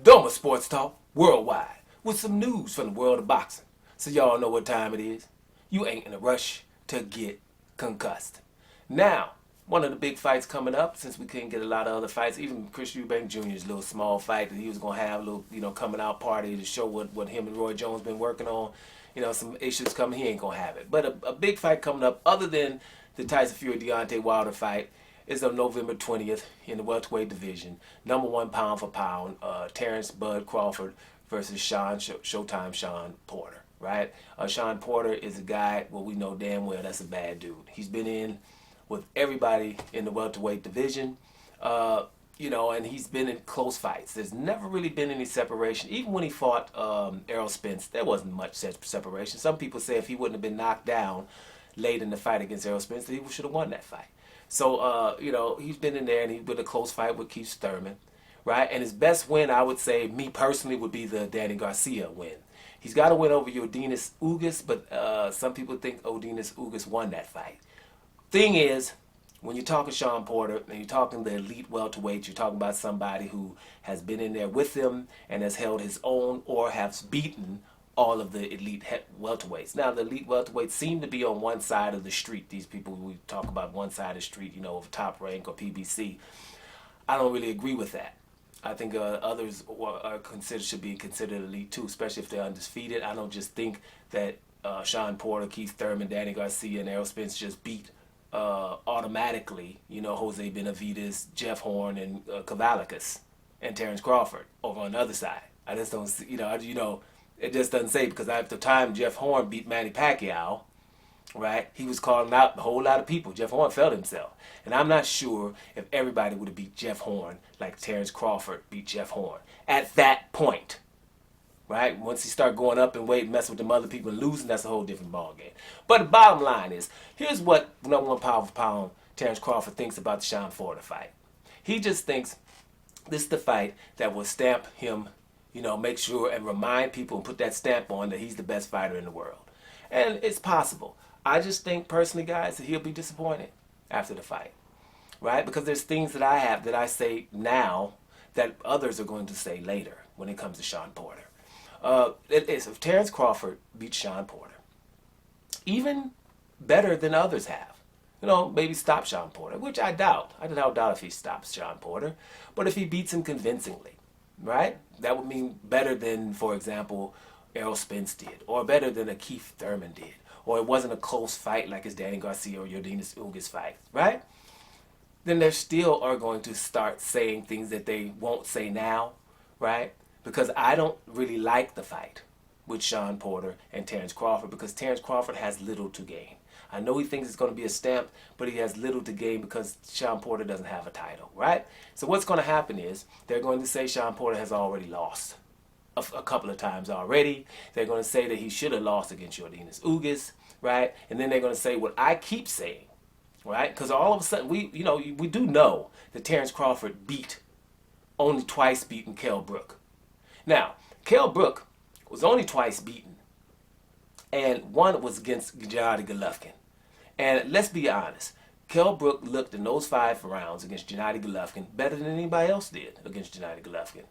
Doma Sports Talk Worldwide with some news from the world of boxing. So y'all know what time it is. You ain't in a rush to get concussed. Now, one of the big fights coming up, since we couldn't get a lot of other fights, even Chris Eubank Jr.'s little small fight that he was going to have, a little, coming out party to show what him and Roy Jones been working on. Some issues coming, he ain't going to have it. But a big fight coming up, other than the Tyson Fury-Deontay Wilder fight, is on November 20th in the welterweight division. Number one pound for pound, Terence Bud Crawford versus Showtime Shawn Porter, right? Shawn Porter is a guy, well, we know damn well that's a bad dude. He's been in with everybody in the welterweight division, and he's been in close fights. There's never really been any separation. Even when he fought Errol Spence, there wasn't much separation. Some people say if he wouldn't have been knocked down late in the fight against Errol Spence, that he should have won that fight. So, he's been in there, and he's been a close fight with Keith Thurman, right? And his best win, I would say, me personally, would be the Danny Garcia win. He's got to win over Yordenis Ugas, but some people think Yordenis Ugas won that fight. Thing is, when you're talking Shawn Porter, and you're talking the elite welterweight, you're talking about somebody who has been in there with him and has held his own or has beaten all of the elite welterweights. Now, the elite welterweights seem to be on one side of the street. These people, we talk about one side of the street, of Top Rank or PBC. I don't really agree with that. I think others should be considered elite too, especially if they're undefeated. I don't just think that Shawn Porter, Keith Thurman, Danny Garcia, and Errol Spence just beat automatically, Jose Benavidez, Jeff Horn, and Cavalikas, and Terence Crawford over on the other side. I just don't see, it just doesn't say, because at the time Jeff Horn beat Manny Pacquiao, right, he was calling out a whole lot of people. Jeff Horn felt himself. And I'm not sure if everybody would have beat Jeff Horn like Terence Crawford beat Jeff Horn at that point, right? Once he start going up in weight and messing with them other people and losing, that's a whole different ballgame. But the bottom line is, here's what number one pound for pound Terence Crawford thinks about the Shawn Porter fight. He just thinks this is the fight that will stamp him, make sure and remind people and put that stamp on that he's the best fighter in the world. And it's possible. I just think personally, guys, that he'll be disappointed after the fight, right? Because there's things that I say now that others are going to say later when it comes to Shawn Porter. If Terence Crawford beats Shawn Porter, even better than others have, maybe stop Shawn Porter, which I doubt. I doubt if he stops Shawn Porter. But if he beats him convincingly, right? That would mean better than, for example, Errol Spence did, or better than a Keith Thurman did, or it wasn't a close fight like his Danny Garcia or Yordenis Ugas fight, right? Then they still are going to start saying things that they won't say now, right? Because I don't really like the fight with Shawn Porter and Terence Crawford, because Terence Crawford has little to gain. I know he thinks it's going to be a stamp, but he has little to gain because Shawn Porter doesn't have a title, right? So what's going to happen is they're going to say Shawn Porter has already lost a couple of times already. They're going to say that he should have lost against Yordenis Ugas, right? And then they're going to say what I keep saying, right? Because all of a sudden, we do know that Terence Crawford only twice beaten Kell Brook. Now, Kell Brook was only twice beaten, and one was against Gennady Golovkin. And let's be honest, Kell Brook looked in those 5 rounds against Gennady Golovkin better than anybody else did against Gennady Golovkin,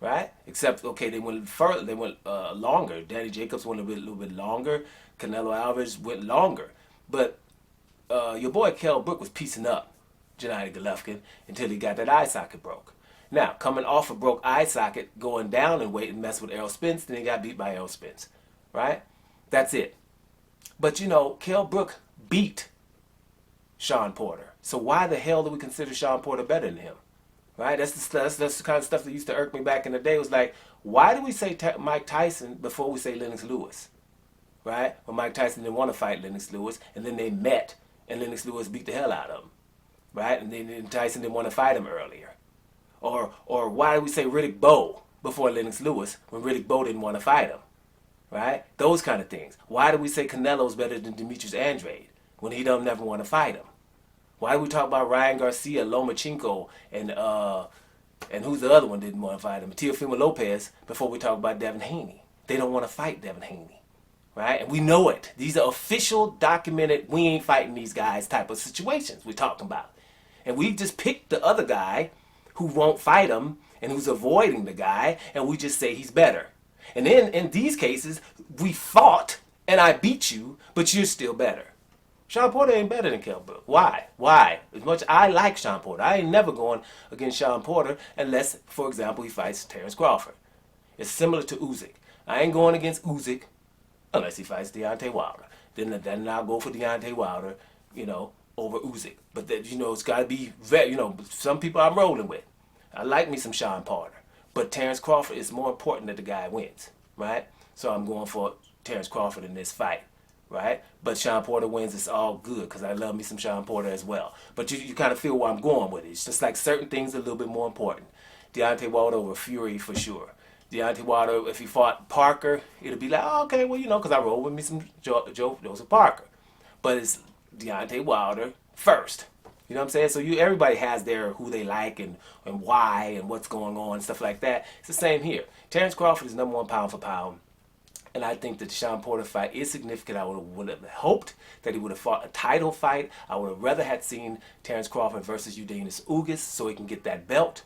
right? Except, okay, they went further, they went longer. Danny Jacobs went a little bit longer. Canelo Alvarez went longer. But your boy Kell Brook was piecing up Gennady Golovkin until he got that eye socket broke. Now, coming off a broke eye socket, going down in weight and mess with Errol Spence, then he got beat by Errol Spence, right? That's it. But, Kell Brook beat Shawn Porter. So why the hell do we consider Shawn Porter better than him? Right? That's the kind of stuff that used to irk me back in the day. It was like, why do we say Mike Tyson before we say Lennox Lewis? Right? When Mike Tyson didn't want to fight Lennox Lewis, and then they met, and Lennox Lewis beat the hell out of him. Right? And then Tyson didn't want to fight him earlier. Or why do we say Riddick Bowe before Lennox Lewis when Riddick Bowe didn't want to fight him? Right? Those kind of things. Why do we say Canelo's better than Demetrius Andrade when he don't never want to fight him? Why do we talk about Ryan Garcia, Lomachenko, and who's the other one didn't want to fight him? Teofimo Lopez, before we talk about Devin Haney. They don't want to fight Devin Haney. Right? And we know it. These are official, documented, we ain't fighting these guys type of situations we're talking about. And we just picked the other guy who won't fight him and who's avoiding the guy, and we just say he's better. And then in these cases, we fought and I beat you, but you're still better. Shawn Porter ain't better than Kell Brook. Why? Why? As much I like Shawn Porter, I ain't never going against Shawn Porter unless, for example, he fights Terence Crawford. It's similar to Usyk. I ain't going against Usyk unless he fights Deontay Wilder. Then I'll go for Deontay Wilder, over Usyk. But that, it's got to be very, some people I'm rolling with. I like me some Shawn Porter. But Terence Crawford is more important that the guy wins, right? So I'm going for Terence Crawford in this fight, right? But Shawn Porter wins, it's all good because I love me some Shawn Porter as well. But you kind of feel where I'm going with it. It's just like certain things are a little bit more important. Deontay Wilder over Fury for sure. Deontay Wilder, if he fought Parker, it'll be like, oh, okay, well, because I roll with me some Joseph Parker. But it's Deontay Wilder first. You know what I'm saying? So everybody has their who they like and why and what's going on and stuff like that. It's the same here. Terence Crawford is #1 pound for pound. And I think that the Shawn Porter fight is significant. I would have hoped that he would have fought a title fight. I would have rather had seen Terence Crawford versus Eudenis Ugas so he can get that belt.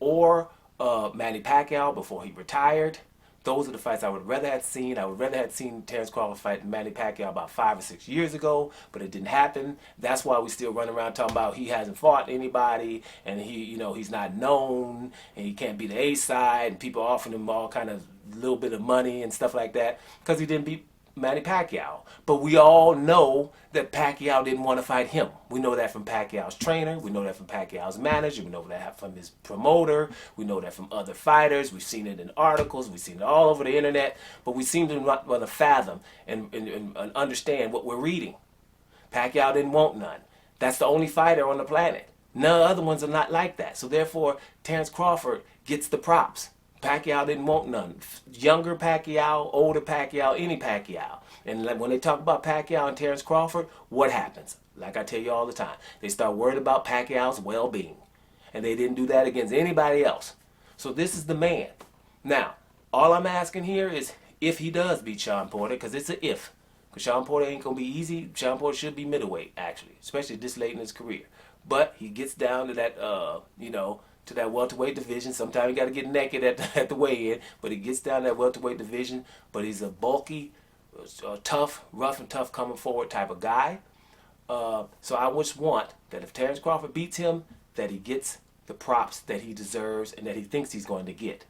Or Manny Pacquiao before he retired. Those are the fights I would rather have seen. I would rather have seen Terence Crawford fight Manny Pacquiao about 5 or 6 years ago, but it didn't happen. That's why we still run around talking about he hasn't fought anybody, and he's not known, and he can't be the A side, and people offering him all kind of little bit of money and stuff like that because he didn't beat Manny Pacquiao. But we all know that Pacquiao didn't want to fight him. We know that from Pacquiao's trainer. We know that from Pacquiao's manager. We know that from his promoter. We know that from other fighters. We've seen it in articles. We've seen it all over the internet. But we seem to not want to fathom and understand what we're reading. Pacquiao didn't want none. That's the only fighter on the planet. None other ones are not like that. So therefore, Terence Crawford gets the props. Pacquiao didn't want none. Younger Pacquiao, older Pacquiao, any Pacquiao. And when they talk about Pacquiao and Terence Crawford, what happens? Like I tell you all the time, they start worried about Pacquiao's well-being. And they didn't do that against anybody else. So this is the man. Now, all I'm asking here is if he does beat Shawn Porter, because it's an if. Because Shawn Porter ain't going to be easy. Shawn Porter should be middleweight, actually, especially this late in his career. But he gets down to that, to that welterweight division. Sometimes you got to get naked at the weigh-in, but he gets down to that welterweight division. But he's a bulky, tough, rough and tough coming forward type of guy. So I just want that if Terence Crawford beats him, that he gets the props that he deserves and that he thinks he's going to get.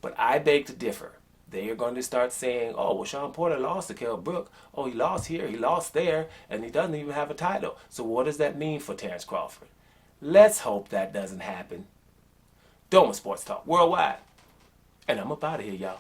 But I beg to differ. They are going to start saying, oh, well, Shawn Porter lost to Kell Brook. Oh, he lost here, he lost there, and he doesn't even have a title. So what does that mean for Terence Crawford? Let's hope that doesn't happen. Doma Sports Talk Worldwide. And I'm up out of here, y'all.